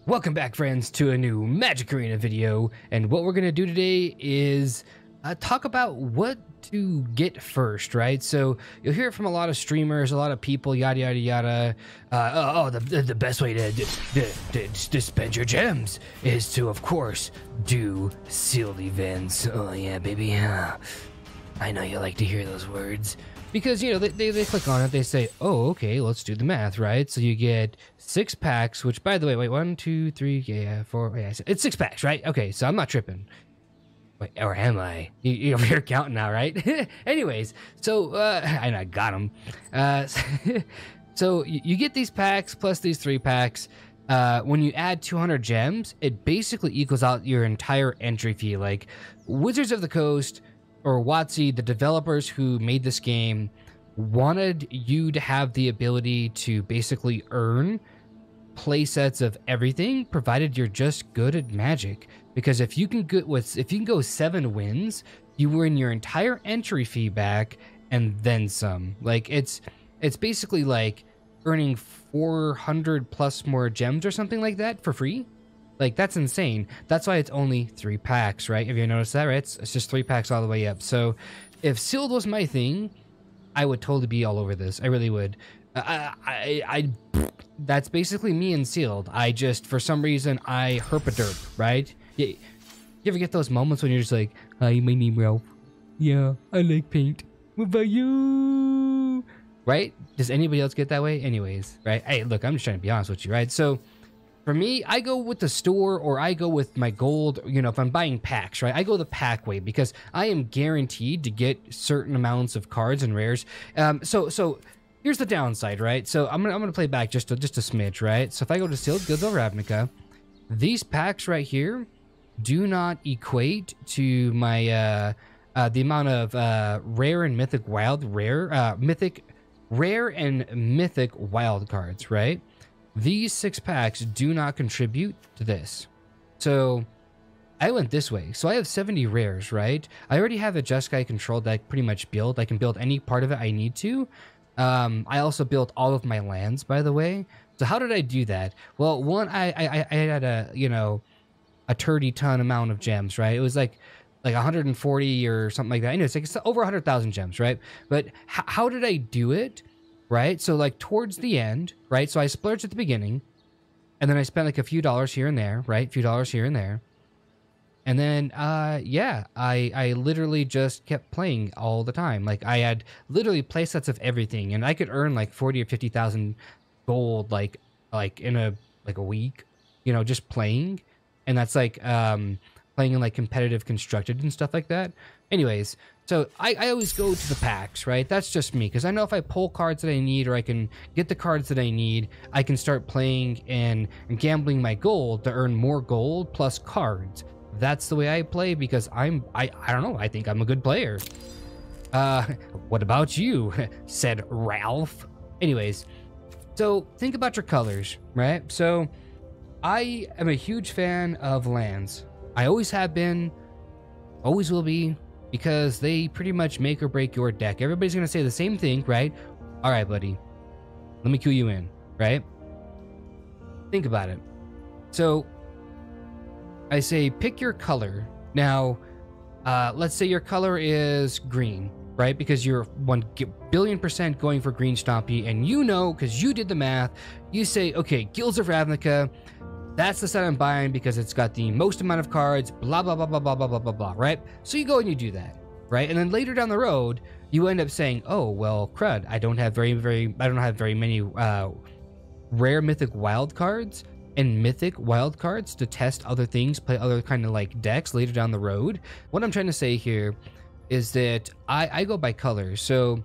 Welcome back, friends, to a new Magic Arena video, and what we're going to do today is talk about what to get first, right? So you'll hear it from a lot of streamers, a lot of people, yada yada yada. The best way to spend your gems is to, of course, do sealed events. Oh yeah, baby. I know you like to hear those words. Because, you know, they click on it, they say, oh, okay, let's do the math, right? So you get 6 packs, which, by the way, wait, 1, 2, 3, yeah, 4, yeah, it's 6 packs, right? Okay, so I'm not tripping. Wait, or am I? You're counting now, right? Anyways, so, and I got them. So you get these packs plus these 3 packs. When you add 200 gems, it basically equals out your entire entry fee. Like, Wizards of the Coast, or WotC, the developers who made this game, wanted you to have the ability to basically earn play sets of everything, provided you're just good at Magic. Because if you can go 7 wins, you win your entire entry fee back and then some. Like, it's basically like earning 400 plus more gems or something like that for free. Like, that's insane. That's why it's only 3 packs, right? Have you noticed that, right? It's just 3 packs all the way up. So if sealed was my thing, I would totally be all over this. I really would. That's basically me and sealed. I just, for some reason, I herp a derp, right? You ever get those moments when you're just like, hi, my name Ralph. Yeah, I like paint. What about you? Right? Does anybody else get that way? Anyways, right? Hey, look, I'm just trying to be honest with you, right? So for me, I go with the store, or I go with my gold. You know, if I'm buying packs, right? I go the pack way because I am guaranteed to get certain amounts of cards and rares. So here's the downside, right? So I'm gonna play back just a smidge, right? So if I go to Sealed Guilds of Ravnica, these packs right here do not equate to my the amount of rare and mythic wild rare and mythic wild cards, right? These 6 packs do not contribute to this. So I went this way. So I have 70 rares, right? I already have a Jeskai control deck pretty much built. I can build any part of it I need to. I also built all of my lands, by the way. So how did I do that? Well, one, I had a 30-ton amount of gems, right? It was like 140 or something like that. I know it's over 100,000 gems, right? But how did I do it? Right? So like towards the end, right? So I splurged at the beginning, and then I spent like a few dollars here and there, right? A few dollars here and there. And then, yeah, I literally just kept playing all the time. Like, I had literally play sets of everything, and I could earn like 40 or 50,000 gold, like in a week, you know, just playing. And that's like, playing in like competitive constructed and stuff like that. Anyways, so I always go to the packs, right? That's just me, because I know if I pull cards that I need, or I can get the cards that I need, I can start playing and gambling my gold to earn more gold plus cards. That's the way I play, because I don't know, I think I'm a good player. What about you? Said Ralph. Anyways, so think about your colors, right? So I am a huge fan of lands. I always have been, always will be, because they pretty much make or break your deck. Everybody's going to say the same thing, right? All right, buddy, let me cue you in, right? Think about it. So I say pick your color. Now, let's say your color is green, right? Because you're 1,000,000,000% going for green stompy, and you know, because you did the math, you say, okay, Guilds of Ravnica, that's the set I'm buying because it's got the most amount of cards, blah, blah, blah, blah, blah, blah, blah, blah, blah, right? So you go and you do that, right? And then later down the road, you end up saying, oh, well, crud, I don't have very many rare mythic wild cards and mythic wild cards to test other things, play other kind of like decks later down the road. What I'm trying to say here is that I go by colors. So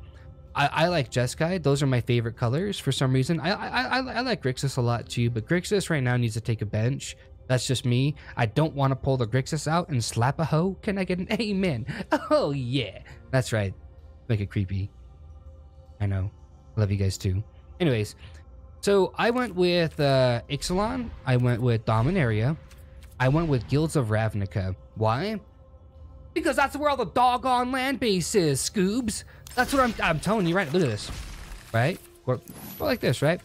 I like Jeskai. Those are my favorite colors for some reason. I like Grixis a lot too, but Grixis right now needs to take a bench. That's just me. I don't want to pull the Grixis out and slap a hoe. Can I get an amen? Oh yeah, that's right. Make it creepy. I know. Love you guys too. Anyways, so I went with Ixalan. I went with Dominaria. I went with Guilds of Ravnica. Why? Because that's where all the doggone land base is, Scoobs. That's what I'm telling you, right? Look at this, right? Go like this, right?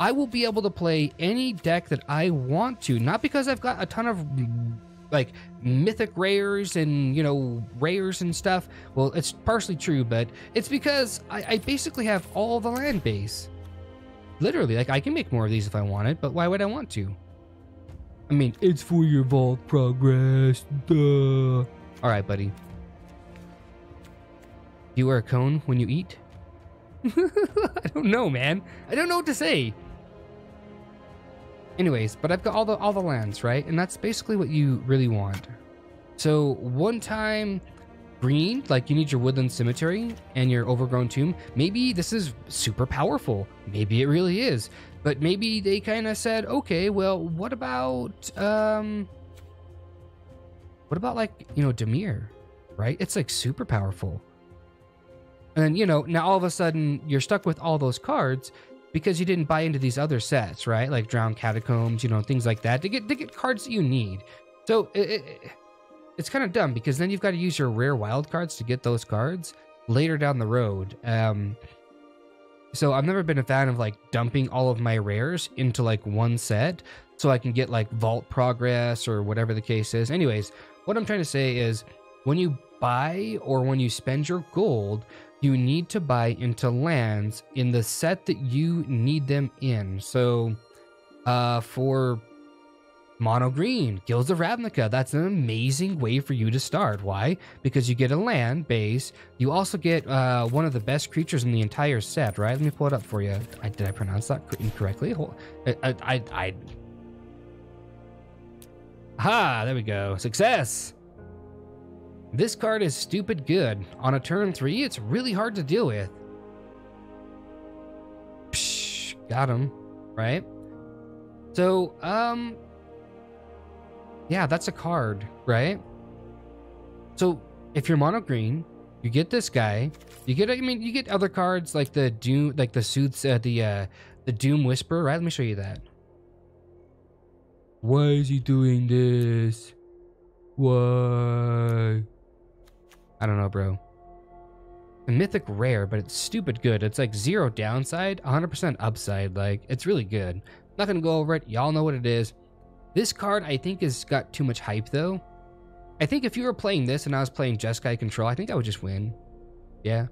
I will be able to play any deck that I want to, not because I've got a ton of like mythic rares and, you know, rares and stuff. Well, it's partially true, but it's because I basically have all the land base. Literally, like I can make more of these if I wanted, but why would I want to? I mean, it's for your vault progress. Duh. All right, buddy. You wear a cone when you eat? I don't know, man. I don't know what to say. Anyways, but I've got all the lands, right? And that's basically what you really want. So one time green, like you need your woodland cemetery and your overgrown tomb. Maybe this is super powerful. Maybe it really is. But maybe they kind of said, okay, well, what about like, you know, Dimir, right? It's like super powerful. And then, you know, now all of a sudden you're stuck with all those cards because you didn't buy into these other sets, right? Like Drowned Catacombs, you know, things like that to get cards that you need. So it's kind of dumb because then you've got to use your rare wild cards to get those cards later down the road. So I've never been a fan of like dumping all of my rares into like one set so I can get like vault progress or whatever the case is. Anyways, what I'm trying to say is when you buy or when you spend your gold, you need to buy into lands in the set that you need them in. So for mono green, Guilds of Ravnica, that's an amazing way for you to start. Why? Because you get a land base. You also get one of the best creatures in the entire set, right? Let me pull it up for you. Did I pronounce that incorrectly? Aha, there we go. Success. This card is stupid good. On a turn 3, it's really hard to deal with. Psh, got him, right? So, yeah, that's a card, right? So, if you're mono green, you get this guy. You get, I mean, you get other cards like the Doom, like the suits, the Doom Whisperer, right? Let me show you that. Why is he doing this? Why? I don't know, bro. A mythic rare, but it's stupid good. It's like 0 downside, 100% upside. Like, it's really good. Not gonna go over it. Y'all know what it is. This card, I think, has got too much hype, though. I think if you were playing this and I was playing Jeskai Control, I think I would just win. Yeah.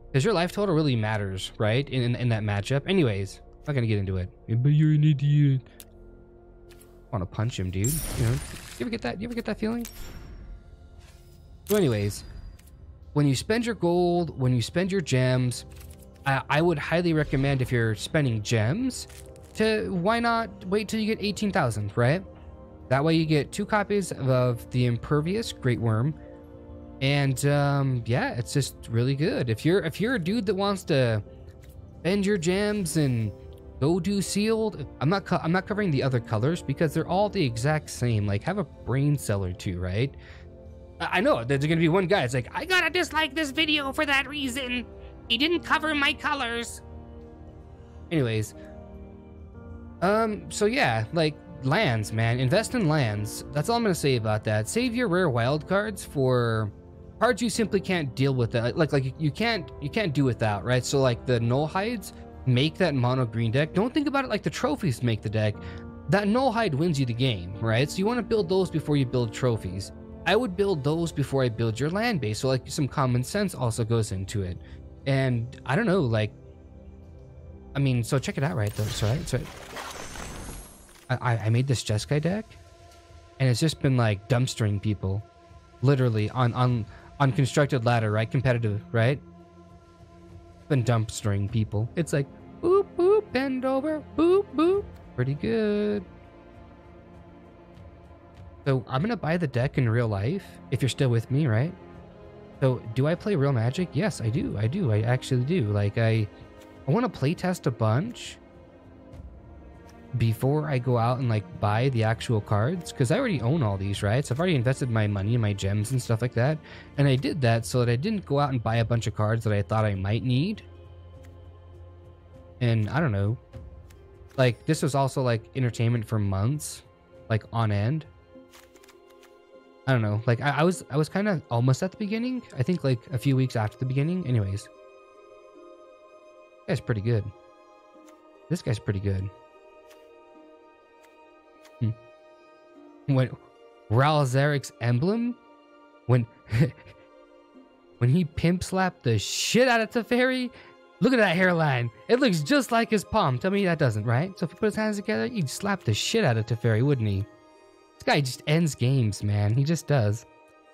Because your life total really matters, right? In that matchup. Anyways, I'm not gonna get into it. But you're an idiot. I want to punch him, dude. You know, you ever get that? You ever get that feeling? So anyways, when you spend your gold, when you spend your gems, I would highly recommend if you're spending gems to why not wait till you get 18,000, right? That way you get 2 copies of the Impervious Great Worm. And yeah, it's just really good. If you're a dude that wants to spend your gems and go do sealed, I'm not covering the other colors because they're all the exact same. Like, have a brain cell or two, right? I know there's gonna be one guy. It's like, I gotta dislike this video for that reason. He didn't cover my colors. Anyways, so yeah, like lands, man. Invest in lands. That's all I'm gonna say about that. Save your rare wild cards for cards you simply can't deal with. That like you can't do without, right? So like the null hides make that mono green deck. Don't think about it like the trophies make the deck. That null hide wins you the game, right? So you want to build those before you build trophies. I would build those before I build your land base. So like some common sense also goes into it. And I don't know, like, I mean, so check it out, right? So I made this Jeskai deck and it's just been like dumpstering people literally on constructed ladder, right? Competitive, right? Been dumpstering people. It's like, boop, boop, bend over, boop, boop. Pretty good. So I'm going to buy the deck in real life, if you're still with me, right? So do I play real Magic? Yes, I do. I actually do. Like, I want to play test a bunch before I go out and, like, buy the actual cards. Because I already own all these, right? So I've already invested my money and my gems and stuff like that. And I did that so that I didn't go out and buy a bunch of cards that I thought I might need. And I don't know. Like, this was also, like, entertainment for months. Like, on end. I don't know, like I was kind of almost at the beginning. I think like a few weeks after the beginning. Anyways, that's pretty good. This guy's pretty good. When Ralzaric's emblem, when when he pimp slapped the shit out of Teferi, look at that hairline. It looks just like his palm. Tell me that doesn't, right? So if he put his hands together, he'd slap the shit out of Teferi, wouldn't he? This guy just ends games, man. He just does.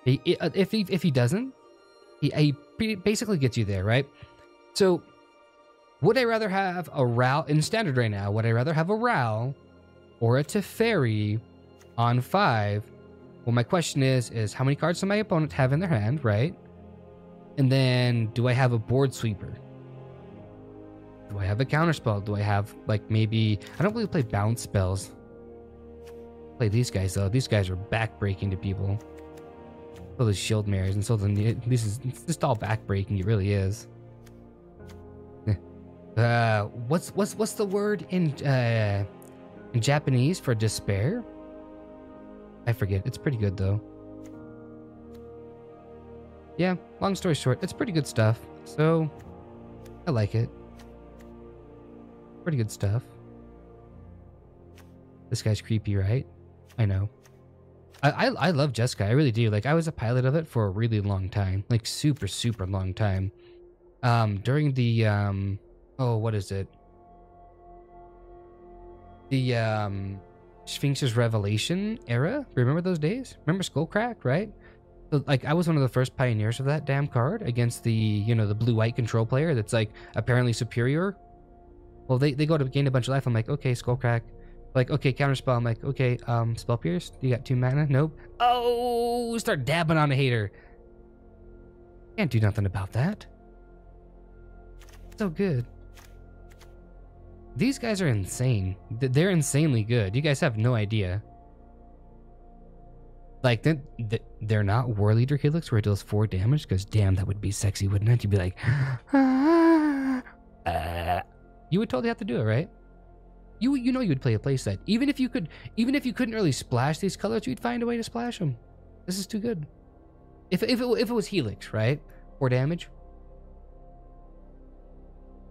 If he doesn't, he basically gets you there, right? So would I rather have a Ral in standard right now? Would I rather have a Ral or a Teferi on 5? Well, my question is how many cards does my opponent have in their hand, right? And then do I have a board sweeper? Do I have a counterspell? Do I have, like, maybe... I don't really play bounce spells. Play these guys, though. These guys are backbreaking to people. So the shield mirrors, and so this is just all backbreaking. It really is. What's the word in Japanese for despair? I forget. It's pretty good, though. Yeah, long story short, it's pretty good stuff. So, I like it. Pretty good stuff. This guy's creepy, right? I know. I love Jeskai. I really do. Like, I was a pilot of it for a really long time. Like, super, super long time. During the, oh, what is it? The, Sphinx's Revelation era. Remember those days? Remember Skullcrack, right? So, like, I was one of the first pioneers of that damn card against the, you know, the blue-white control player that's, like, apparently superior. Well, they go to gain a bunch of life. I'm like, okay, Skullcrack. Like, okay, counterspell. I'm like, okay, Spell Pierce. You got 2 mana? Nope. Oh, start dabbing on a hater. Can't do nothing about that. So good. These guys are insane. They're insanely good. You guys have no idea. Like, they're not War Leader Helix where it deals 4 damage, because damn, that would be sexy, wouldn't it? You'd be like, you would totally have to do it, right? You know you would play a playset. Even if you couldn't really splash these colors, you'd find a way to splash them. This is too good. If it was Helix, right? 4 damage.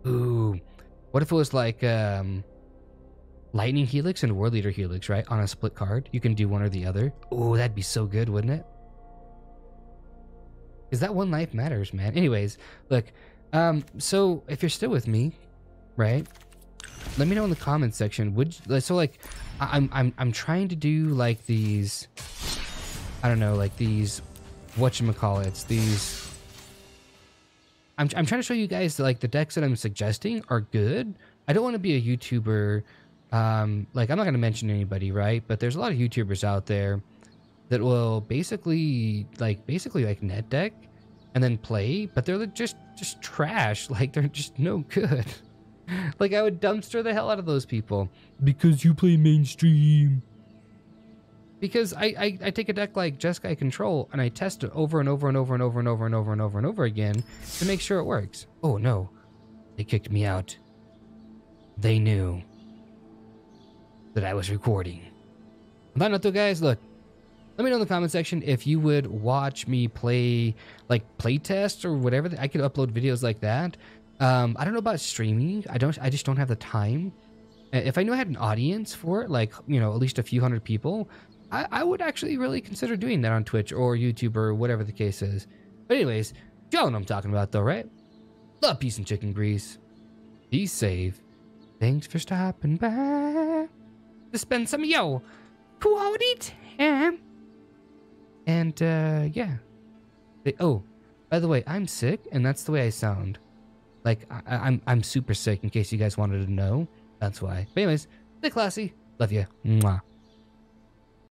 Ooh. What if it was like Lightning Helix and War Leader Helix, right? On a split card. You can do one or the other. Oh, that'd be so good, wouldn't it? Because that one life matters, man. Anyways, look. So if you're still with me, right? Let me know in the comments section. So like I'm trying to do like these, I don't know, like these whatchamacallits, these I'm trying to show you guys that, like, the decks that I'm suggesting are good. I don't want to be a YouTuber. Like, I'm not going to mention anybody, right? But there's a lot of YouTubers out there that will basically net deck and then play, but they're like just trash. Like, they're just no good. Like, I would dumpster the hell out of those people because you play mainstream. Because I take a deck like Jeskai Control and I test it over and over and over and over and over and over and over and over again to make sure it works. Oh no, they kicked me out. They knew that I was recording. On that note though, guys, look, let me know in the comment section if you would watch me play, like, play test or whatever. I could upload videos like that. I don't know about streaming. I just don't have the time. If I knew I had an audience for it, like, you know, at least a few hundred people, I would actually really consider doing that on Twitch or YouTube or whatever the case is. But anyways, y'all know what I'm talking about though, right? Love, peace, and chicken grease. Be safe. Thanks for stopping by to spend some of your quality time. And yeah. Oh, by the way, I'm sick, and that's the way I sound. Like, I'm super sick, in case you guys wanted to know. That's why. But anyways, stay classy. Love you. Mwah.